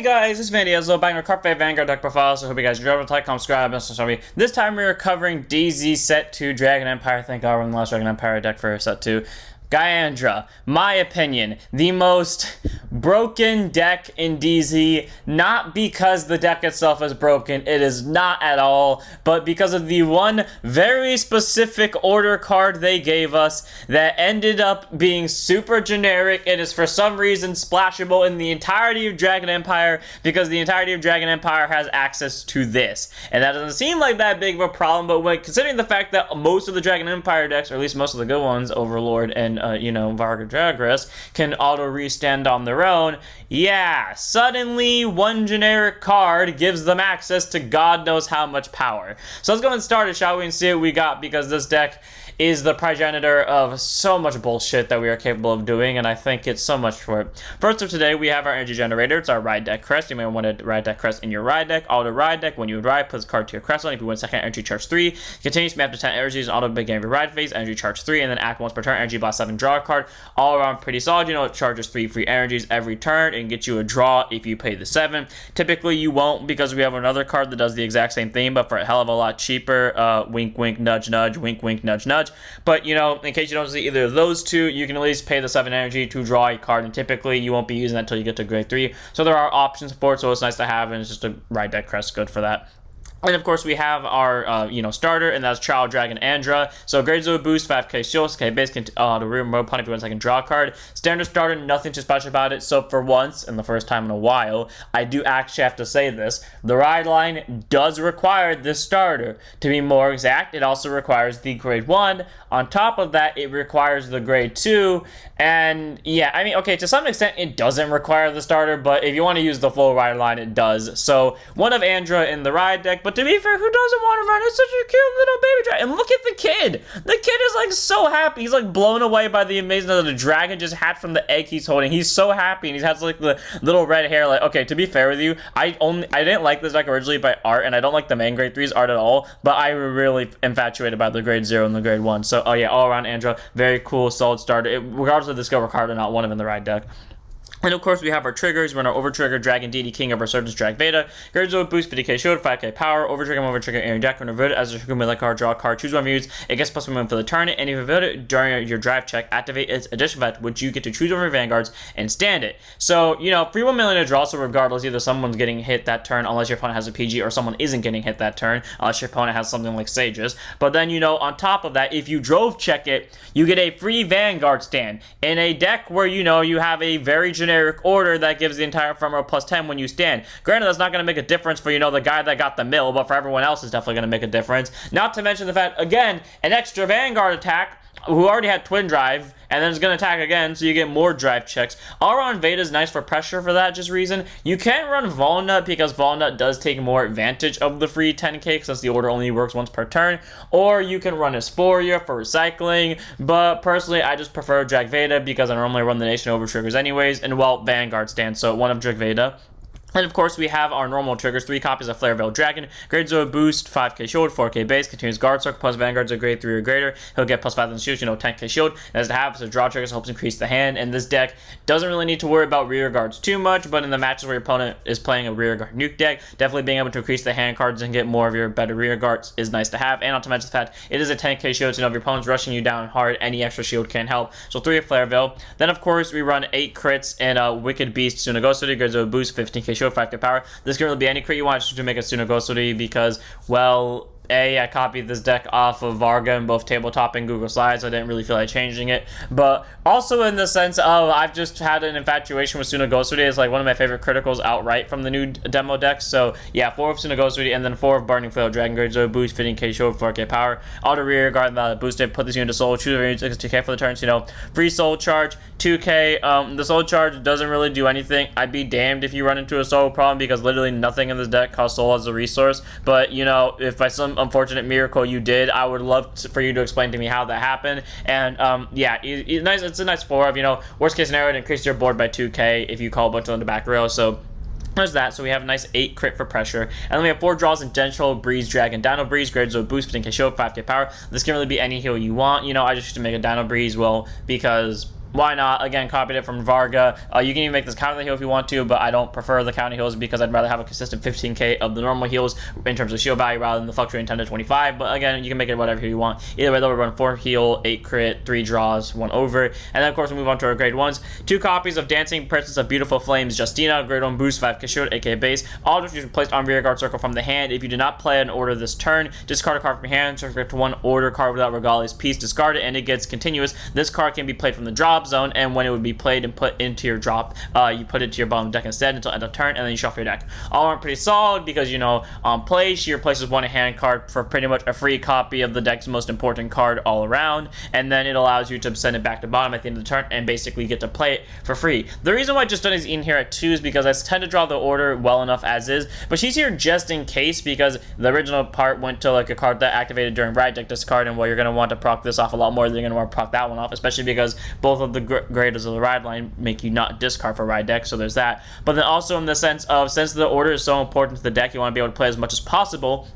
Guys, it's Vandy Ezlo back in our Carpe Vanguard deck profile, so I hope you guys enjoyed. Like, comment, subscribe, and sorry. This time we're covering DZ Set 2 Dragon Empire. Thank God we're in the last Dragon Empire deck for Set 2. Grhyaundra, my opinion, the most broken deck in DZ, not because the deck itself is broken, it is not at all, but because of the one very specific order card they gave us that ended up being super generic. It is for some reason splashable in the entirety of Dragon Empire because the entirety of Dragon Empire has access to this. And that doesn't seem like that big of a problem, but when considering the fact that most of the Dragon Empire decks, or at least most of the good ones, Overlord and Vanguard can auto restand on their own. Yeah, suddenly one generic card gives them access to God knows how much power. So let's go and start it, shall we, and see what we got, because this deck is the progenitor of so much bullshit that we are capable of doing, and I think it's so much for it. First of today, we have our energy generator. It's our ride deck crest. You may want to ride deck crest in your ride deck. Auto ride deck. When you ride, put this card to your crest line. If you win second, energy charge 3. Continues to be after 10 energies, auto begin your ride phase, energy charge 3, and then act once per turn, energy blast 7, draw a card. All around pretty solid. It charges 3 free energies every turn and gets you a draw if you pay the 7. Typically, you won't, because we have another card that does the exact same thing, but for a hell of a lot cheaper. Wink, wink, nudge, nudge, wink, wink, nudge, nudge. But, in case you don't see either of those two, you can at least pay the 7 energy to draw a card, and typically you won't be using that until you get to grade 3. So there are options for it, so it's nice to have, and it's just a ride deck crest good for that. And of course, we have our, starter, and that's Child Dragon Andra. So, grade 0 boost, 5k shield, 6k base, the rear mode opponent if you want a second draw card. Standard starter, nothing too special about it. So, for once, and the first time in a while, I do actually have to say this. The ride line does require this starter. To be more exact, it also requires the grade 1. On top of that, it requires the grade 2. And, yeah, okay, to some extent, it doesn't require the starter, but if you want to use the full ride line, it does. So, one of Andra in the ride deck, but to be fair, who doesn't want to run? It's such a cute little baby dragon. And look at the kid. The kid is like so happy. He's like blown away by the amazingness of the dragon just hatched from the egg he's holding. He's so happy, and he has like the little red hair. Like, okay, to be fair with you, I didn't like this deck originally by art, and I don't like the main grade 3's art at all, but I really infatuated by the grade 0 and the grade 1. So, oh yeah, all around Andra, very cool, solid starter. Regardless of the skill card or not, one of them in the ride deck. And of course, we have our triggers. We're in our Overtrigger, Dragon Deity, King of Resurgence, Drag Veda. Grade 0 boost, 50k shield, 5k power. Overtrigger, Aaron deck. When revealed as a trigger melee card, draw a card, choose one use. It gets plus 1 for the turn. And if you revealed it during your drive check, activate its addition effect, which you get to choose over your Vanguards and stand it. So, free 1 million to draw, so regardless, either someone's getting hit that turn, unless your opponent has a PG, or someone isn't getting hit that turn, unless your opponent has something like Sages. But then, on top of that, if you drove check it, you get a free Vanguard stand. In a deck where, you have a very generic order that gives the entire front row plus 10 when you stand. Granted, that's not going to make a difference for, the guy that got the mill, but for everyone else, it's definitely going to make a difference. Not to mention the fact, again, an extra Vanguard attack, who already had Twin Drive, and then is going to attack again, so you get more drive checks. All around Veda is nice for pressure for that just reason. You can't run Volnut because Volnut does take more advantage of the free 10k since the order only works once per turn. Or you can run Asphoria for recycling, but personally I just prefer Drag Veda because I normally run the Nation Over triggers anyways, and well, Vanguard stands, so one of Drag Veda. And of course, we have our normal triggers, 3 copies of Flare Veil Dragon, grade 0 boost, 5k shield, 4k base, continues guard circle, plus Vanguard's a grade 3 or greater. He'll get plus 5 on shield, 10k shield. As it happens, so draw triggers helps increase the hand, and this deck doesn't really need to worry about rear guards too much, but in the matches where your opponent is playing a rear guard nuke deck, definitely being able to increase the hand cards and get more of your better rear guards is nice to have. And not to mention the fact, it is a 10k shield, so if your opponent's rushing you down hard, any extra shield can help. So 3 of Flare Veil. Then of course, we run 8 crits and Wicked Beast Sunagosity, grade 0 boost, 15k shield, 5k power. This can really be any crit you want to make a Sunagosity because, well, I copied this deck off of Varga in both tabletop and Google Slides, so I didn't really feel like changing it. But also in the sense of I've just had an infatuation with Sunagosity. It's like one of my favorite criticals outright from the new demo decks. So yeah, 4 of Sunagosity and then 4 of Burning Flail Dragon, grade 0 boost, 15k shield, 4k power. Auto rear guard boosted, put this unit to soul, choose a unit 2k for the turn. So, free soul charge, 2k. The soul charge doesn't really do anything. I'd be damned if you run into a soul problem because literally nothing in this deck costs soul as a resource. But if by some unfortunate miracle you did, I would love for you to explain to me how that happened. And yeah, it's a nice 4 of, worst case scenario, it increase your board by 2k if you call a bunch on the back row. So there's that. So we have a nice 8 crit for pressure. And then we have 4 draws in Gentle, Breeze, Dragon, Dino Breeze, grade 0 boost, 15k shield, 5k power. This can really be any heal you want. I just used to make a Dino Breeze, well, because why not? Again, copied it from Varga. You can even make this counter the heal if you want to, but I don't prefer the counter heals because I'd rather have a consistent 15k of the normal heals in terms of shield value rather than the fluctuating 10 to 25. But again, you can make it whatever you want. Either way, they'll run 4 heal, 8 crit, 3 draws, 1 over. And then, of course, we move on to our grade 1s. 2 copies of Dancing Princess of Beautiful Flames, Justina, grade 1 boost, 5k shield, aka base. All of which is placed on rearguard circle from the hand. If you do not play an order this turn, discard a card from your hand, subject to 1 order card without Regalia's Piece, discard it, and it gets continuous. This card can be played from the drop zone, and when it would be played and put into your drop, you put it to your bottom deck instead until end of turn, and then you shuffle your deck. All aren't pretty solid because, you know, on play, she replaces 1 hand card for pretty much a free copy of the deck's most important card all around, and then it allows you to send it back to bottom at the end of the turn and basically get to play it for free. The reason why Justina is in here at 2 is because I tend to draw the order well enough as is, but she's here just in case because the original part went to like a card that activated during Ride Deck discard, and well, you're going to want to proc this off a lot more than you're going to want to proc that one off, especially because both of the graders of the ride line make you not discard for Ride Deck, so there's that. But then also in the sense of, since the order is so important to the deck, you want to be able to play as much as possible.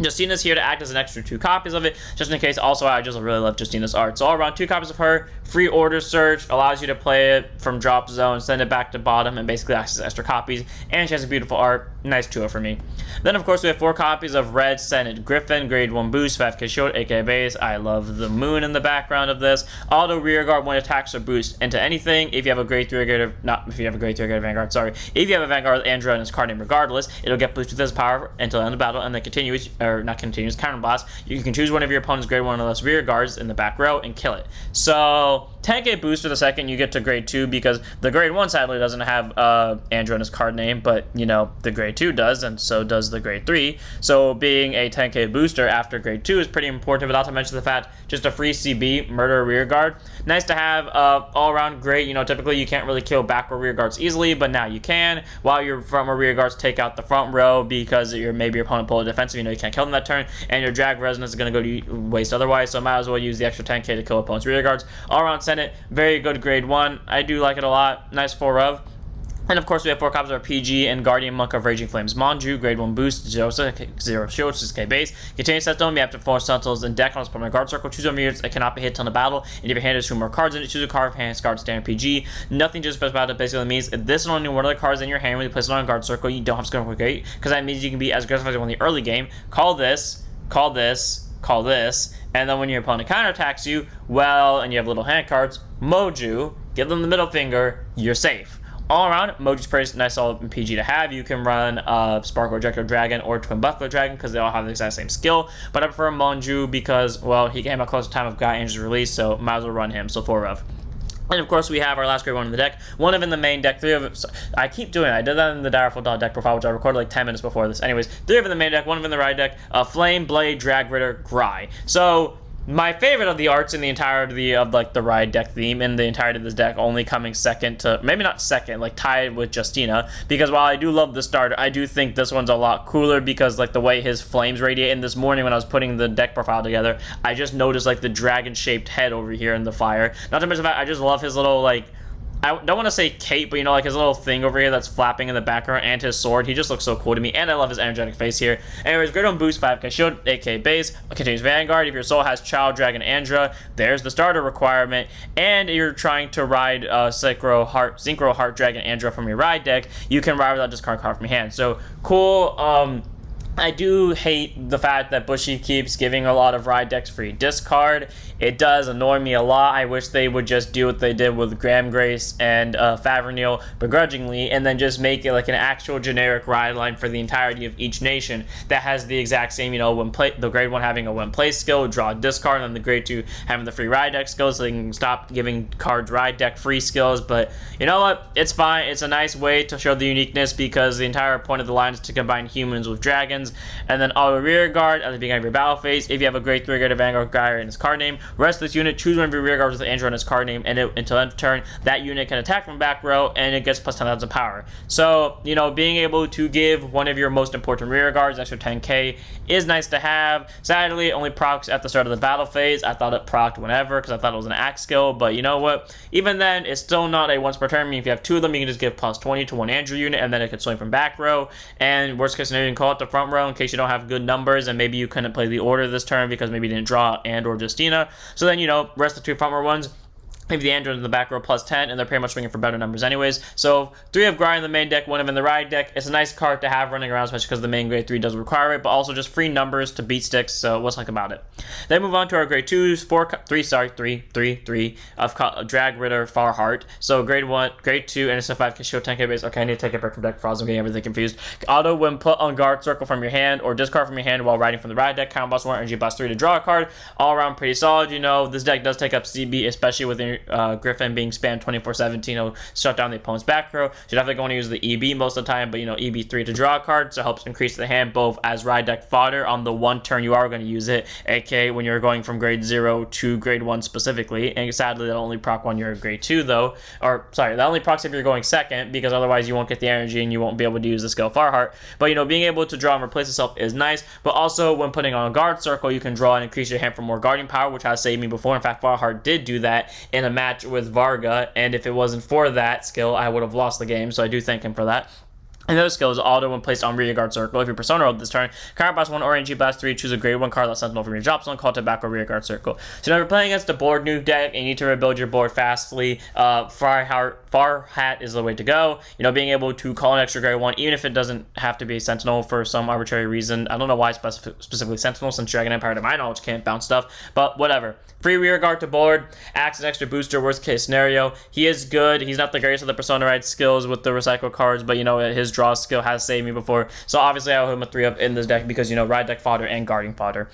Justina's here to act as an extra 2 copies of it, just in case. Also, I just really love Justina's art. So all around, 2 copies of her, free order search, allows you to play it from drop zone, send it back to bottom, and basically access extra copies. And she has a beautiful art. Nice 2 for me. Then, of course, we have 4 copies of red Scented Griffin, grade 1 boost, 5k shield, aka base. I love the moon in the background of this. Auto rearguard when attacks are boost into anything. If you have a grade 3 grade of, not if you have a grade 3 grade of Vanguard, sorry. If you have a Vanguard with Andra and his card name regardless, it'll get boosted with his power until the end of battle, and then continues, or not continues, counter blast. You can choose one of your opponent's grade 1 or less rear guards in the back row and kill it. So 10k boost for the second you get to grade 2, because the grade 1 sadly doesn't have Andra in his card name, but you know the grade 2 does, and so does the grade 3. So being a 10k booster after grade 2 is pretty important, but not to mention the fact just a free CB, murder rear guard. Nice to have, all around great. You know, typically you can't really kill back or rear guards easily, but now you can, while your front or rear guards take out the front row because maybe your opponent pulled a defensive, you know you can't kill them that turn, and your drag resonance is going to go to waste otherwise, so might as well use the extra 10k to kill opponent's rear guards. All around Senate, very good grade 1. I do like it a lot. Nice 4 of. And of course, we have 4 copies of our PG and Guardian Monk of Raging Flames Manju, grade 1 boost, 0 shield, 6k base. Contain set stone, you have to 4 sentinels in deck on its permanent guard circle. Choose one of your units that cannot be hit till the battle. And if your hand has 2 more cards in it, choose a card from hand guard standard PG. Nothing just special about it basically means if this is only one of the cards in your hand when you place it on a guard circle, you don't have to go quick 8, because that means you can be as aggressive as you want in the early game. Call this, call this, call this, and then when your opponent counterattacks you, well, and you have little hand cards, Moju, give them the middle finger, you're safe. All around, Moju's pretty nice solid PG to have. You can run Sparkle Ejector Dragon or Twin Buckler Dragon because they all have the exact same skill, but I prefer Monju because, well, he came out close to time of Grhyaundra's release, so might as well run him, so 4 of. And of course, we have our last grade 1 in the deck. 1 of in the main deck, 3 of it. I keep doing it. I did that in the Direful deck profile, which I recorded like 10 minutes before this. Anyways, 3 of in the main deck, 1 of in the ride deck. Flame, Blade, Drag Ritter, Gry. So my favorite of the arts in the entirety of like the ride deck theme and the entirety of this deck, only coming second to, maybe not second, like tied with Justina, because while I do love the starter, I do think this one's a lot cooler because like the way his flames radiate. And this morning when I was putting the deck profile together, I just noticed like the dragon shaped head over here in the fire. Not to mention the fact I just love his little like, I don't want to say cape, but you know, like his little thing over here that's flapping in the background, and his sword. He just looks so cool to me, and I love his energetic face here. Anyways, grade 1 boost, 5k shield, 8k base, continues Vanguard. If your soul has Child Dragon Andra, there's the starter requirement, and you're trying to ride Synchro Heart Dragon Andra from your ride deck, you can ride without discard card from your hand. So cool. I do hate the fact that Bushy keeps giving a lot of ride decks free discard. It does annoy me a lot. I wish they would just do what they did with Graham Grace and Favernil begrudgingly, and then just make it like an actual generic ride line for the entirety of each nation that has the exact same, you know, the grade 1 having a when play skill, draw discard, and then the grade 2 having the free ride deck skills, so they can stop giving cards ride deck free skills. But you know what? It's fine. It's a nice way to show the uniqueness because the entire point of the line is to combine humans with dragons. And then auto rear guard at the beginning of your battle phase. If you have a grade 3 grade of Vanguard guy in his card name, rest this unit, choose one of your rear guards with Andra in his card name, and until end of turn, that unit can attack from back row, and it gets plus 10,000 power. So, you know, being able to give one of your most important rear guards extra 10k is nice to have. Sadly, it only procs at the start of the battle phase. I thought it procced whenever because I thought it was an axe skill, but you know what? Even then, it's still not a once per turn. I mean, if you have 2 of them, you can just give plus 20 to one Andrew unit, and then it can swing from back row. And worst case scenario, you can call it the front row in case you don't have good numbers, and maybe you couldn't play the order this turn because maybe you didn't draw and or Justina. So then, you know, rest the 2 front row ones. Maybe the Andra in the back row +10, and they're pretty much swinging for better numbers anyways. So 3 of Grhyaundra in the main deck, 1 of in the ride deck. It's a nice card to have running around, especially because the main grade 3 does require it, but also just free numbers to beat sticks, so what's like about it? Then move on to our grade 2s, 3 of Drag Ritter Farheart. So grade 1, grade 2, and it's a 5k shield, 10k base. Okay, I need to take a break from deck Frost. I'm getting everything confused. Auto when put on guard circle from your hand or discard from your hand while riding from the ride deck. Count +1, energy +3 to draw a card. All around pretty solid. You know, this deck does take up CB, especially with Griffin being spammed 24/7, you know, shut down the opponent's back row. You're definitely going to use the EB most of the time, but you know, EB3 to draw a card, so it helps increase the hand both as ride deck fodder on the one turn you are going to use it, aka when you're going from grade 0 to grade 1 specifically. And sadly, that'll only proc when you're grade 2 though, or sorry, that only procs if you're going second, because otherwise you won't get the energy and you won't be able to use the skill Farheart. But you know, being able to draw and replace itself is nice, but also when putting on a guard circle, you can draw and increase your hand for more guarding power, which has saved me before. In fact, Farheart did do that in a match with Varga, and if it wasn't for that skill, I would have lost the game, so I do thank him for that. And those skills, auto when placed on rear guard circle. If your persona rolled this turn, card +1 or energy +3, choose a grade 1 card that sentinel from your drop zone, call it back or rear guard circle. So now if you're playing against a board new deck and you need to rebuild your board fastly, Farhat is the way to go. You know, being able to call an extra grade 1, even if it doesn't have to be sentinel for some arbitrary reason. I don't know why specifically sentinel, since Dragon Empire to my knowledge can't bounce stuff, but whatever. Free rear guard to board, acts as an extra booster, worst case scenario. He is good. He's not the greatest of the persona ride skills with the recycle cards, but you know, his draw skill has saved me before. So obviously I owe him a 3 of in this deck because, you know, ride deck fodder and guarding fodder.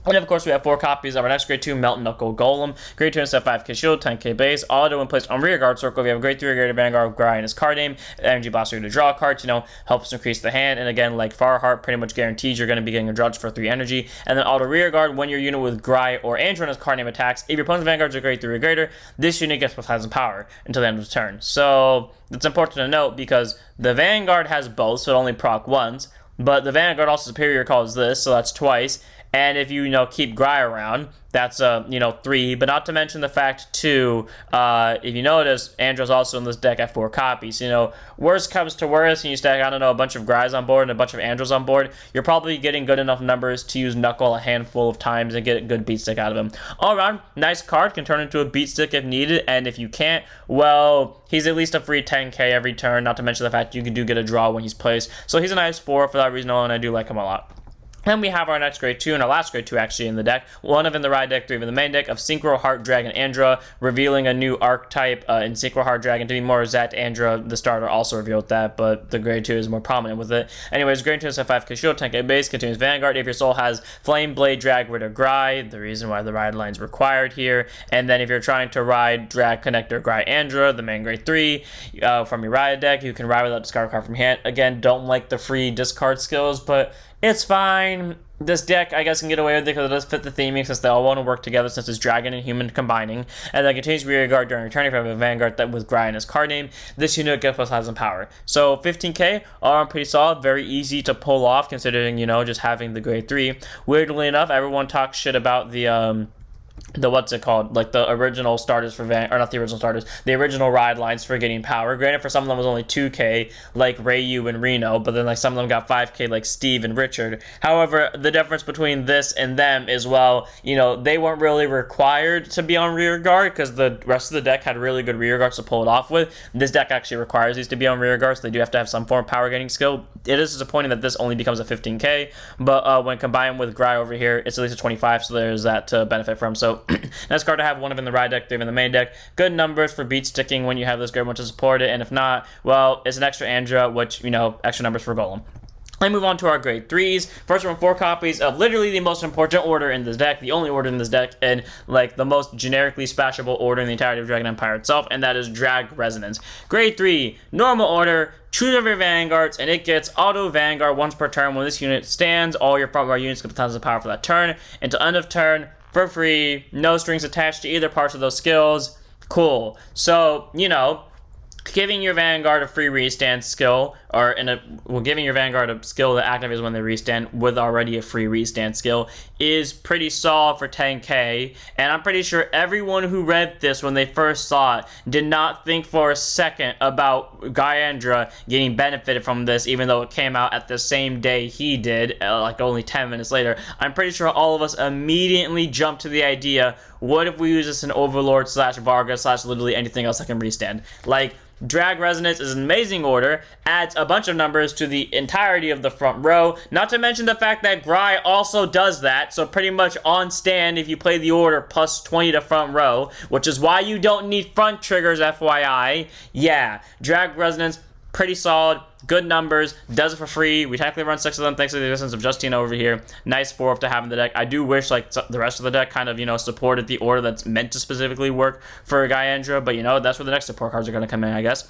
And of course we have 4 copies of our next grade 2 Knuckle Golem. Grade 2 instead of 5k shield, 10k base. Auto when placed on rear guard circle. If you have a grade 3 grade Vanguard Grhyaundra in his card name, energy blaster to draw cards, you know, helps increase the hand. And again, like Farheart, pretty much guarantees you're going to be getting a judge for 3 energy. And then auto rear guard when your unit with Grhyaundra or Andra in his card name attacks. If your opponent's Vanguards are grade 3 or greater, this unit gets +1,000 power until the end of the turn. So it's important to note because the Vanguard has both, so it only proc once, but the Vanguard also superior calls this, so that's twice. And if you know, keep Grhyaundra around, that's you know, 3. But not to mention the fact too, if you notice, Andra's also in this deck at 4 copies. You know, worst comes to worst, and you stack, I don't know, a bunch of Grhyaundras on board and a bunch of Andras on board, you're probably getting good enough numbers to use Knuckle a handful of times and get a good beat stick out of him. All around, nice card, can turn into a beat stick if needed, and if you can't, well, he's at least a free 10k every turn. Not to mention the fact you do get a draw when he's placed. So he's a nice 4 for that reason alone. I do like him a lot. Then we have our next grade 2 and our last grade 2 actually in the deck. 1 of in the ride deck, 3 of in the main deck of Synchro Heart Dragon Andra, revealing a new archetype in Synchro Heart Dragon. To be more exact, Andra, the starter, also revealed that, but the grade 2 is more prominent with it. Anyways, grade 2 is a 5k shield, 10k base, continues Vanguard. If your soul has Flame Blade, Drag Ritter, Grhyaundra, the reason why the ride line is required here. And then if you're trying to ride Drag Connector Grhyaundra, the main grade 3, from your ride deck, you can ride without discard card from hand. Again, don't like the free discard skills, but it's fine. This deck, I guess, can get away with it because it does fit the theming since they all want to work together since it's Dragon and Human combining. And then continues rear guard during returning from a Vanguard that with Grhyaundra in his card name. This unit gets +1,000 power. So 15k, all around pretty solid. Very easy to pull off considering, you know, just having the grade 3. Weirdly enough, everyone talks shit about the what's it called, like the original starters for or not the original starters, the original ride lines for getting power. Granted, for some of them was only 2k like Rayu and Reno, but then like some of them got 5k like Steve and Richard. However, the difference between this and them is, well, you know, they weren't really required to be on rear guard because the rest of the deck had really good rear guards to pull it off with. This deck actually requires these to be on rear guards, so they do have to have some form of power getting skill. It is disappointing that this only becomes a 15k, but when combined with Grhyaundra over here, it's at least a 25, so there's that to benefit from. So nice card to have. 1 of in the ride deck, 3 of in the main deck. Good numbers for beat sticking when you have this grade 1 to support it, and if not, well, it's an extra Andra, which, you know, extra numbers for Golem. I move on to our grade 3s. First one, 4 copies of literally the most important order in this deck, the only order in this deck, and like the most generically splashable order in the entirety of Dragon Empire itself, and that is Drag Resonance. Grade 3, normal order, choose of your Vanguards, and it gets auto Vanguard once per turn. When this unit stands, all your front row units get tons of power for that turn. Until end of turn, for free, no strings attached to either parts of those skills. Cool. So, you know, giving your Vanguard a free restand skill, or giving your Vanguard a skill that activates when they restand with already a free restand skill is pretty solid for 10k, and I'm pretty sure everyone who read this when they first saw it did not think for a second about Grhyaundra getting benefited from this, even though it came out at the same day he did, like only 10 minutes later. I'm pretty sure all of us immediately jumped to the idea, what if we use this in Overlord / Varga / literally anything else that can restand? Like, Drag Resonance is an amazing order, adds a bunch of numbers to the entirety of the front row, not to mention the fact that Gry also does that, so pretty much on stand if you play the order plus 20 to front row, which is why you don't need front triggers, FYI. Yeah, Drag Resonance, pretty solid, good numbers, does it for free. We technically run 6 of them thanks to the existence of just Dino over here. Nice 4 to have in the deck. I do wish like the rest of the deck kind of, you know, supported the order that's meant to specifically work for Grhyaundra, but you know, that's where the next support cards are going to come in, I guess.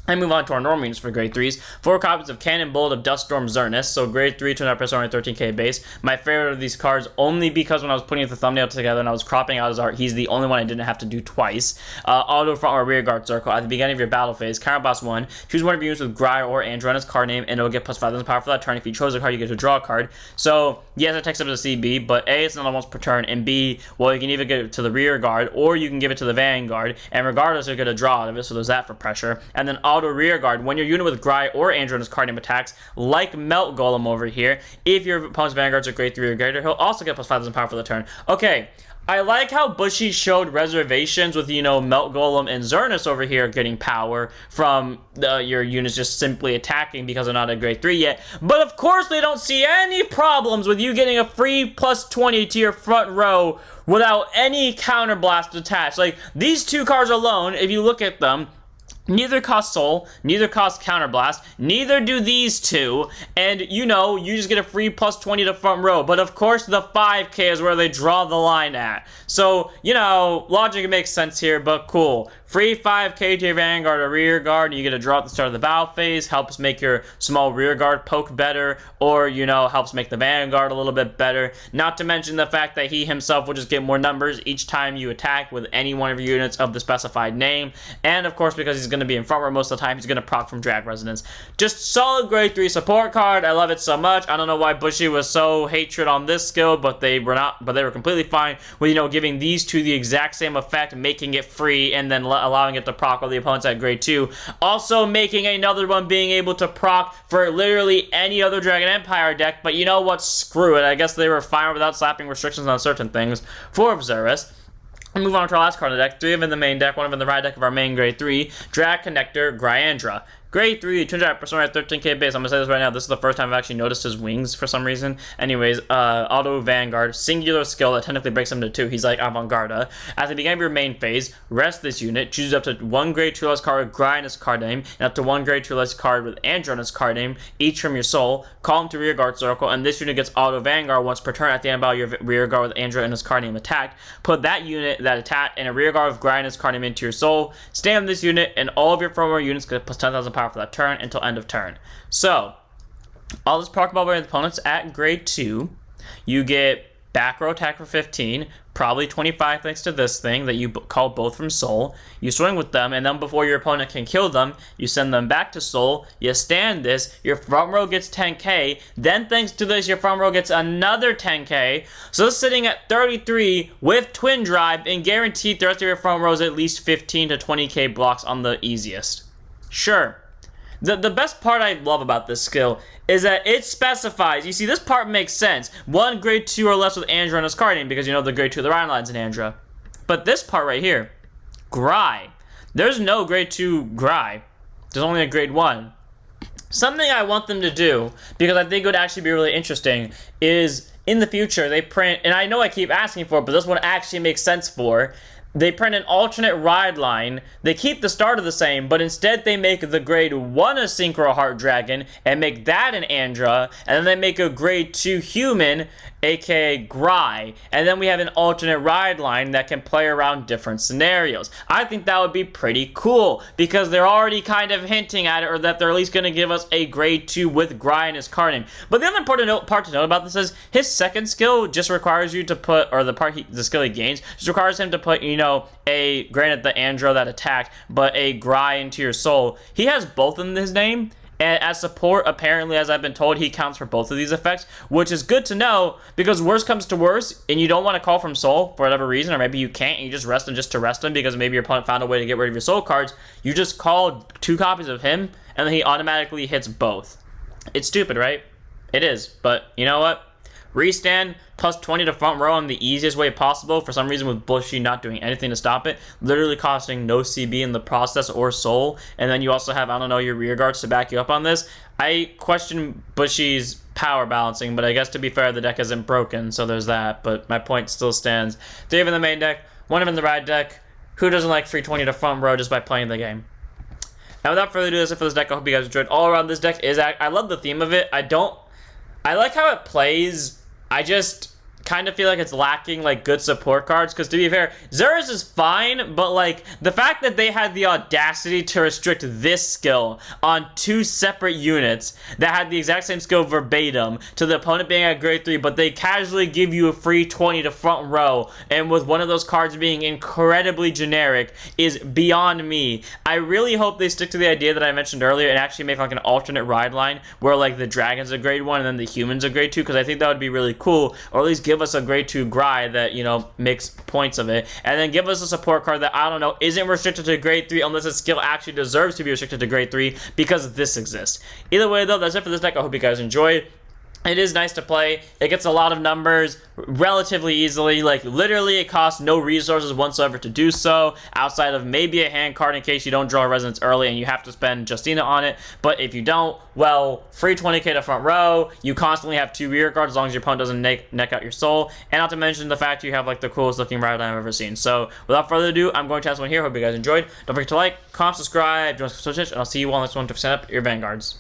And move on to our normal units for grade 3s. 4 copies of Cannon Bolt of Duststorm Xerneas. So grade 3, 200% only 13k base. My favorite of these cards only because when I was putting the thumbnail together and I was cropping out his art, he's the only one I didn't have to do twice. Auto front or rear guard circle. At the beginning of your battle phase, counter boss 1, choose one of your units with Gry or Andra on his card name, and it'll get plus 5,000 power for that turn. If you chose a card, you get to draw a card. So, yes, it takes up to CB, but A, it's not once per turn, and B, well, you can either give it to the rear guard or you can give it to the Vanguard, and regardless, you're going to draw out of it, so there's that for pressure. And then auto rear guard, when your unit with Gry or Andra on his card name attacks, like Melt Golem over here, if your opponent's Vanguards are grade 3 or greater, he'll also get plus 5,000 power for the turn. Okay, I like how Bushy showed reservations with, you know, Melt Golem and Xerneas over here getting power from your units just simply attacking because they're not at grade 3 yet. But of course they don't see any problems with you getting a free plus 20 to your front row without any counterblast attached. Like, these two cards alone, if you look at them, neither cost Soul, neither cost Counterblast, neither do these two, and you know, you just get a free plus 20 to front row. But of course, the 5k is where they draw the line at. So, you know, logic makes sense here, but cool. Free 5k to your Vanguard or rear guard, you get a draw at the start of the battle phase, helps make your small rear guard poke better, or, you know, helps make the Vanguard a little bit better. Not to mention the fact that he himself will just get more numbers each time you attack with any one of your units of the specified name. And of course, because he's going to be in front row most of the time, he's going to proc from Drag Resonance. Just solid grade 3 support card. I love it so much. I don't know why Bushy was so hatred on this skill, but they were completely fine with, you know, giving these two the exact same effect, making it free, and then allowing it to proc all the opponents at grade 2. Also making another one being able to proc for literally any other Dragon Empire deck, but you know what? Screw it. I guess they were fine without slapping restrictions on certain things for Xerneas. And move on to our last card in the deck. 3 of them in the main deck, 1 of them in the right deck of our main grade 3. Drag Connector, Grhyaundra. Grade 3, 200% at 13k base. I'm gonna say this right now. This is the first time I've actually noticed his wings for some reason. Anyways, auto Vanguard, singular skill that technically breaks him to 2. He's like Vanguard. At the beginning of your main phase, rest this unit, choose up to 1 grade 2 less card with Gry in his card name, and up to 1 grade 2 less card with Andra in his card name, each from your soul. Call him to rear guard circle, and this unit gets auto Vanguard once per turn at the end of your rear guard with Andra in his card name attacked. Put that unit that attacked in a rear guard with Gry in his card name into your soul. Stay on this unit, and all of your front row units get plus 10,000 power for that turn until end of turn. So, all this proc about opponents at grade 2. You get back row attack for 15, probably 25 thanks to this thing that you call both from Soul. You swing with them, and then before your opponent can kill them, you send them back to Soul, you stand this, your front row gets 10k, then thanks to this, your front row gets another 10k, so it's sitting at 33 with Twin Drive, and guaranteed the rest of your front row is at least 15 to 20k blocks on the easiest. Sure. The best part I love about this skill is that it specifies, you see, this part makes sense. 1 grade 2 or less with Andra on his card name, because you know the grade 2 of the Rhine lines in Andra. But this part right here, Gry. There's no grade 2 Gry. There's only a grade 1. Something I want them to do, because I think it would actually be really interesting, is in the future they print, and I know I keep asking for it, but this one actually makes sense for, they print an alternate ride line. They keep the starter the same, but instead they make the grade 1 a Synchro Heart Dragon and make that an Andra, and then they make a grade 2 human, aka Gry, and then we have an alternate ride line that can play around different scenarios. I think that would be pretty cool, because they're already kind of hinting at it, or that they're at least going to give us a grade 2 with Gry in his card name. But the other important part to note about this is his second skill just requires you to put, or the skill he gains, just requires him to put, you know, granted the Andra that attacked, but a Gry into your soul. He has both in his name, And as support, apparently, as I've been told, he counts for both of these effects, which is good to know, because worst comes to worst, and you don't want to call from soul for whatever reason, or maybe you can't, and you just rest him just to rest him, because maybe your opponent found a way to get rid of your soul cards. You just call 2 copies of him, and then he automatically hits both. It's stupid, right? It is, but you know what? Restand plus 20 to front row in the easiest way possible, for some reason with Bushy not doing anything to stop it, literally costing no CB in the process or soul, and then you also have, I don't know, your rear guards to back you up on this. I question Bushy's power balancing, but I guess to be fair, the deck isn't broken, so there's that, but my point still stands. 3 of in the main deck, 1 of in the ride deck. Who doesn't like free 20 to front row just by playing the game? Now without further ado, that's it for this deck. I hope you guys enjoyed. All around, this deck is, I love the theme of it. I like how it plays. I just kind of feel like it's lacking, like, good support cards, because to be fair, Zera's is fine, but, like, the fact that they had the audacity to restrict this skill on 2 separate units that had the exact same skill verbatim to the opponent being at grade 3, but they casually give you a free 20 to front row, and with one of those cards being incredibly generic, is beyond me. I really hope they stick to the idea that I mentioned earlier and actually make, like, an alternate ride line where, like, the dragon's a grade 1 and then the human's a grade 2, because I think that would be really cool, or at least give us a grade 2 Gry that, you know, makes points of it, and then give us a support card that, I don't know, isn't restricted to grade 3 unless its skill actually deserves to be restricted to grade 3, because this exists. Either way, though, that's it for this deck. I hope you guys enjoyed. It is nice to play. It gets a lot of numbers relatively easily. Like, literally, it costs no resources whatsoever to do so, outside of maybe a hand card in case you don't draw a Resonance early and you have to spend Justina on it. But if you don't, well, free 20k to front row. You constantly have 2 rear guards as long as your opponent doesn't neck out your soul. And not to mention the fact you have, like, the coolest looking ride I've ever seen. So, without further ado, I'm going to test one here. Hope you guys enjoyed. Don't forget to like, comment, subscribe, join us on Twitch, and I'll see you all next one to set up your Vanguards.